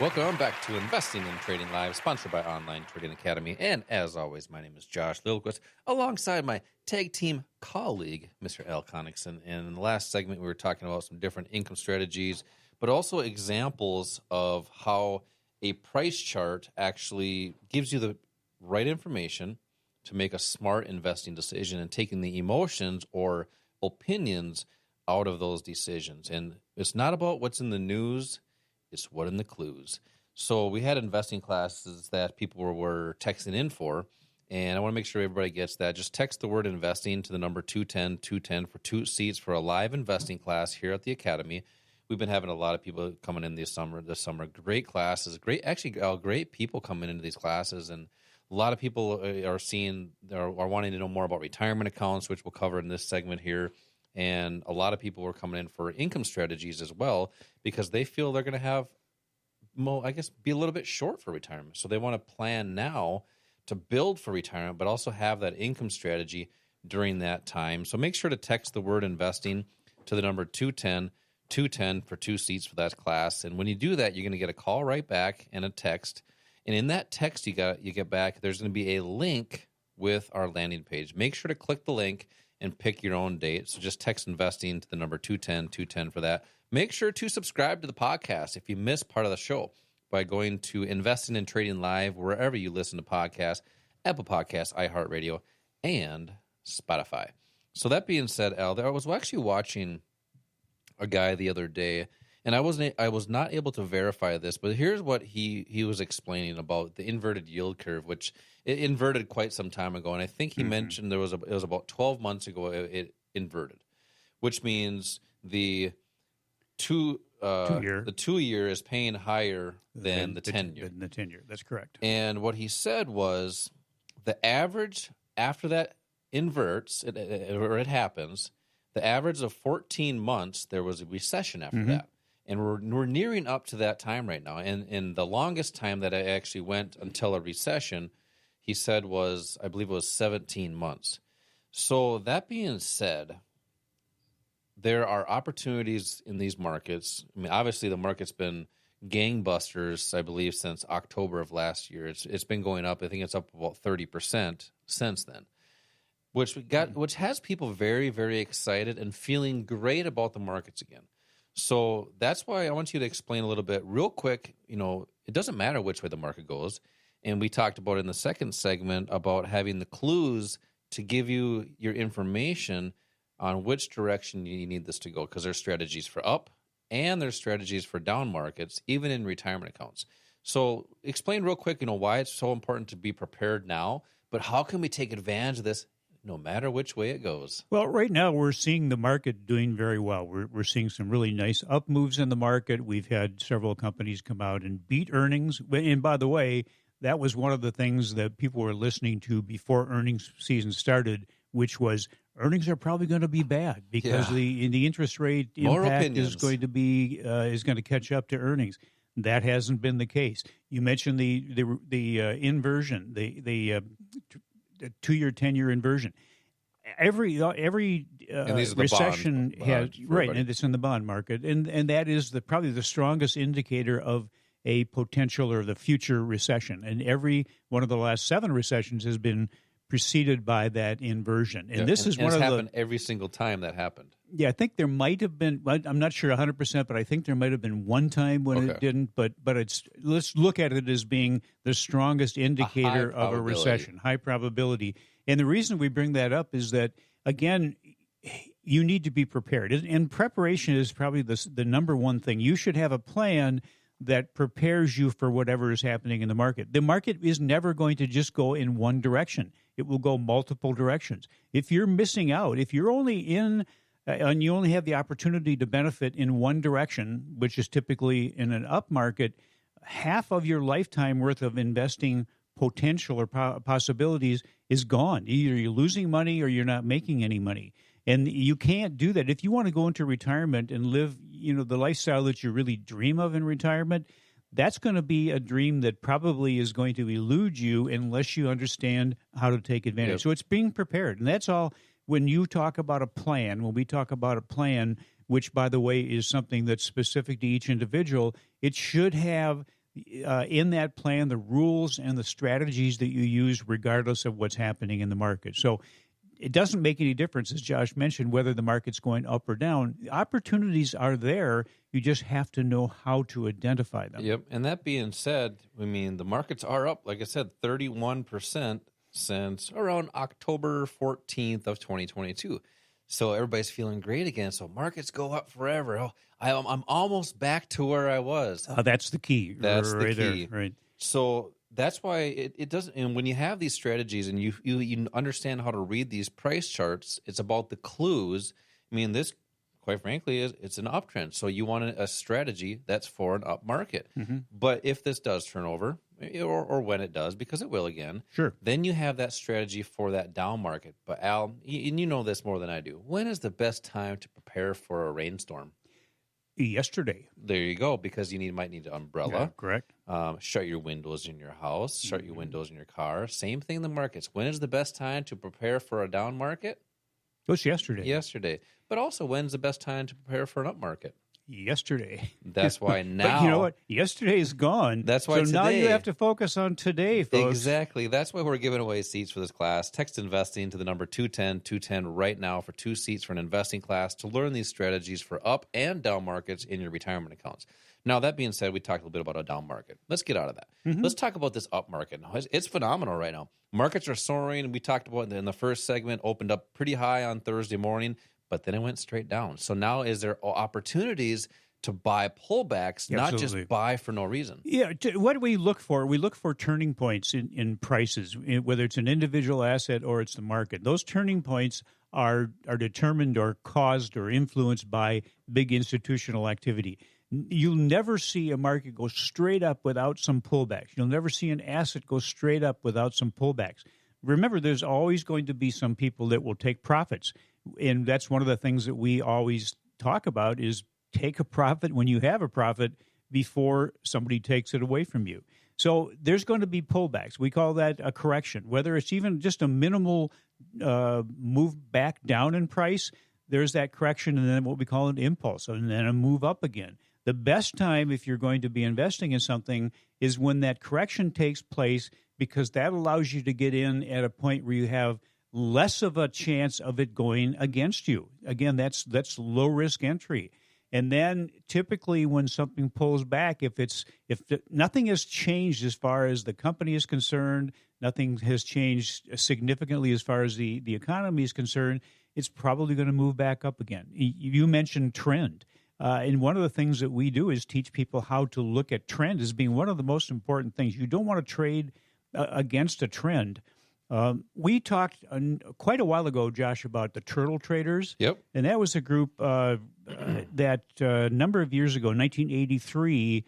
Welcome back to Investing and Trading Live, sponsored by Online Trading Academy. And as always, my name is Josh Lilquist, alongside my tag team colleague, Mr. Al Connickson. And in the last segment, we were talking about some different income strategies, but also examples of how a price chart actually gives you the right information to make a smart investing decision and taking the emotions or opinions out of those decisions. And it's not about what's in the news. It's what in the clues. So we had investing classes that people were texting in for, and I want to make sure everybody gets that. Just text the word investing to the number 210 for 2 seats for a live investing class here at the Academy. We've been having a lot of people coming in this summer. Great classes, great people coming into these classes, and a lot of people are wanting to know more about retirement accounts, which we'll cover in this segment here. And a lot of people are coming in for income strategies as well because they feel they're going to have, be a little bit short for retirement. So they want to plan now to build for retirement, but also have that income strategy during that time. So make sure to text the word investing to the number 210 for 2 seats for that class. And when you do that, you're going to get a call right back and a text. And in that text you get back, there's going to be a link with our landing page. Make sure to click the link and pick your own date. So just text investing to the number 210 for that. Make sure to subscribe to the podcast if you missed part of the show by going to Investing and Trading Live, wherever you listen to podcasts, Apple Podcasts, iHeartRadio, and Spotify. So that being said, Al, I was actually watching a guy the other day, and I was not able to verify this, but here's what he was explaining about the inverted yield curve, which it inverted quite some time ago, and I think he mentioned it was about 12 months ago it inverted, which means the 2-year is paying higher than the 10-year. The 10-year, that's correct. And what he said was the average after that inverts, it happens, the average of 14 months, there was a recession after that. And we're nearing up to that time right now. And the longest time that I actually went until a recession, he said I believe it was 17 months. So that being said, there are opportunities in these markets. I mean, obviously the market's been gangbusters, I believe, since October of last year. It's been going up. I think it's up about 30% since then, which has people very, very excited and feeling great about the markets again. So that's why I want you to explain a little bit real quick. It doesn't matter which way the market goes. And we talked about in the second segment about having the clues to give you your information on which direction you need this to go, because there's strategies for up and there's strategies for down markets, even in retirement accounts. So explain real quick, why it's so important to be prepared now, but how can we take advantage of this no matter which way it goes? Well, right now we're seeing the market doing very well. We're seeing some really nice up moves in the market. We've had several companies come out and beat earnings. And by the way, that was one of the things that people were listening to before earnings season started, which was earnings are probably going to be bad because the interest rate impact is going to catch up to earnings. That hasn't been the case. You mentioned the inversion, the 2-year, 10-year inversion. Every recession has right, and it's in the bond market, and that is probably the strongest indicator of a potential or the future recession. And every one of the last 7 recessions has been preceded by that inversion. And this is one of happened every single time that happened. Yeah, I think there might have been. I'm not sure 100%, but I think there might have been one time when it didn't. But let's look at it as being the strongest indicator of a recession, high probability. And the reason we bring that up is that, again, you need to be prepared. And preparation is probably the number one thing. You should have a plan that prepares you for whatever is happening in the market. The market is never going to just go in one direction. It will go multiple directions. If you're missing out, if you're only in and you only have the opportunity to benefit in one direction, which is typically in an up market, half of your lifetime worth of investing potential or possibilities is gone. Either you're losing money or you're not making any money. And you can't do that. If you want to go into retirement and live, the lifestyle that you really dream of in retirement, that's going to be a dream that probably is going to elude you unless you understand how to take advantage. Yep. So it's being prepared. And that's all. When you talk about a plan, when we talk about a plan, which, by the way, is something that's specific to each individual, it should have in that plan the rules and the strategies that you use regardless of what's happening in the market. So it doesn't make any difference, as Josh mentioned, whether the market's going up or down. The opportunities are there. You just have to know how to identify them. Yep. And that being said, I mean, the markets are up, like I said, 31% since around October 14th of 2022. So everybody's feeling great again. So markets go up forever. Oh, I'm almost back to where I was. That's the key. That's right the key. There. Right. So that's why it doesn't. And when you have these strategies and you understand how to read these price charts, it's about the clues. I mean, this, quite frankly, it's an uptrend. So you want a strategy that's for an up market. Mm-hmm. But if this does turn over, or when it does, because it will again, sure, then you have that strategy for that down market. But Al, and you know this more than I do, when is the best time to prepare for a rainstorm? Yesterday. There you go, because you might need an umbrella. Yeah, correct. Shut your windows in your house. Shut your windows in your car. Same thing in the markets. When is the best time to prepare for a down market? It was yesterday. Yesterday. But also, when's the best time to prepare for an up market? Yesterday. That's why now. But you know what? Yesterday is gone. That's why so now you have to focus on today, folks. Exactly. That's why we're giving away seats for this class. Text investing to the number 210 right now for 2 seats for an investing class to learn these strategies for up and down markets in your retirement accounts. Now, that being said, we talked a little bit about a down market. Let's get out of that. Mm-hmm. Let's talk about this up market. Now, it's phenomenal right now. Markets are soaring. We talked about it in the first segment, opened up pretty high on Thursday morning, but then it went straight down. So now is there opportunities to buy pullbacks, not just buy for no reason? Yeah. What do we look for? We look for turning points in prices, whether it's an individual asset or it's the market. Those turning points are determined or caused or influenced by big institutional activity. You'll never see a market go straight up without some pullbacks. You'll never see an asset go straight up without some pullbacks. Remember, there's always going to be some people that will take profits. And that's one of the things that we always talk about is take a profit when you have a profit before somebody takes it away from you. So there's going to be pullbacks. We call that a correction. Whether it's even just a minimal move back down in price, there's that correction, and then what we call an impulse, and then a move up again. The best time if you're going to be investing in something is when that correction takes place, because that allows you to get in at a point where you have less of a chance of it going against you. Again, that's low risk entry. And then typically when something pulls back, if nothing has changed as far as the company is concerned, nothing has changed significantly as far as the economy is concerned, it's probably going to move back up again. You mentioned trend. And one of the things that we do is teach people how to look at trend as being one of the most important things. You don't want to trade against a trend. We talked quite a while ago, Josh, about the turtle traders. Yep. And that was a group that a number of years ago, 1983,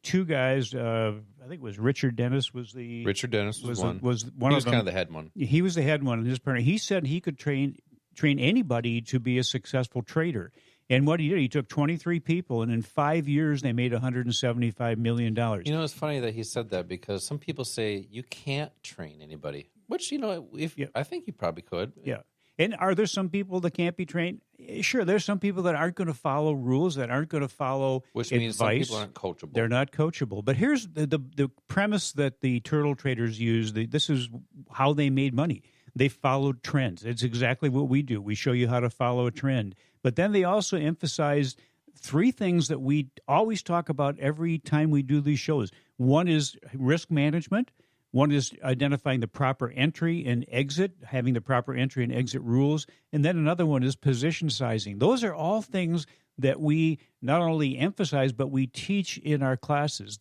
2 guys, I think it was Richard Dennis was one. He was kind of the head one. He was the head one in his partner. He said he could train anybody to be a successful trader. And what he did, he took 23 people, and in 5 years, they made $175 million. You know, it's funny that he said that, because some people say you can't train anybody, which, I think you probably could. Yeah. And are there some people that can't be trained? Sure, there's some people that aren't going to follow rules, that aren't going to follow Which advice. Means some people aren't coachable. They're not coachable. But here's the premise that the turtle traders use. This is how they made money. They followed trends. It's exactly what we do. We show you how to follow a trend. But then they also emphasize 3 things that we always talk about every time we do these shows. One is risk management. One is identifying the proper entry and exit, having the proper entry and exit rules. And then another one is position sizing. Those are all things that we not only emphasize, but we teach in our classes.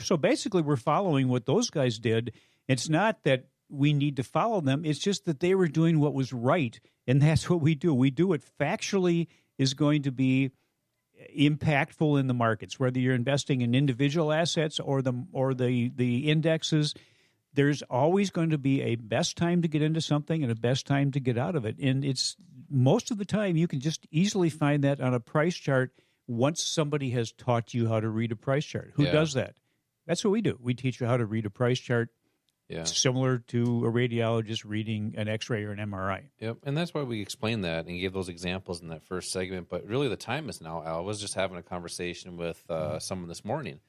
So basically, we're following what those guys did. It's not that we need to follow them. It's just that they were doing what was right, and that's what we do. We do it factually is going to be impactful in the markets, whether you're investing in individual assets or the indexes. There's always going to be a best time to get into something and a best time to get out of it. And it's most of the time you can just easily find that on a price chart once somebody has taught you how to read a price chart. Who does that? That's what we do. We teach you how to read a price chart. Yeah. Similar to a radiologist reading an X-ray or an MRI. Yep, and that's why we explained that and gave those examples in that first segment. But really the time is now, Al. I was just having a conversation with someone this morning,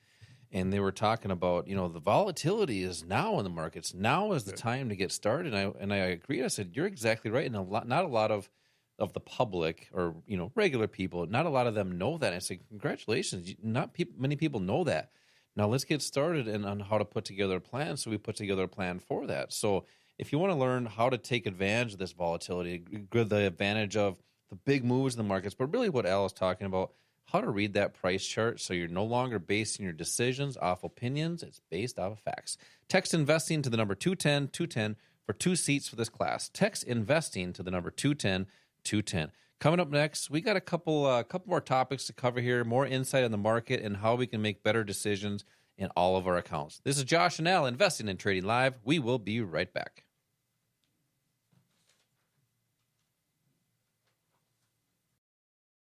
and they were talking about, the volatility is now in the markets. Now is the time to get started. And I agreed. I said, you're exactly right. And not a lot of the public or, regular people, not a lot of them know that. And I said, congratulations. Many people know that. Now let's get started on how to put together a plan. So we put together a plan for that. So if you want to learn how to take advantage of this volatility, the advantage of the big moves in the markets, but really what Al is talking about, how to read that price chart so you're no longer basing your decisions off opinions. It's based off of facts. Text investing to the number 210-210 for 2 seats for this class. Text investing to the number 210-210. Coming up next, we got a couple more topics to cover here, more insight on the market and how we can make better decisions in all of our accounts. This is Josh and Al, Investing and Trading Live. We will be right back.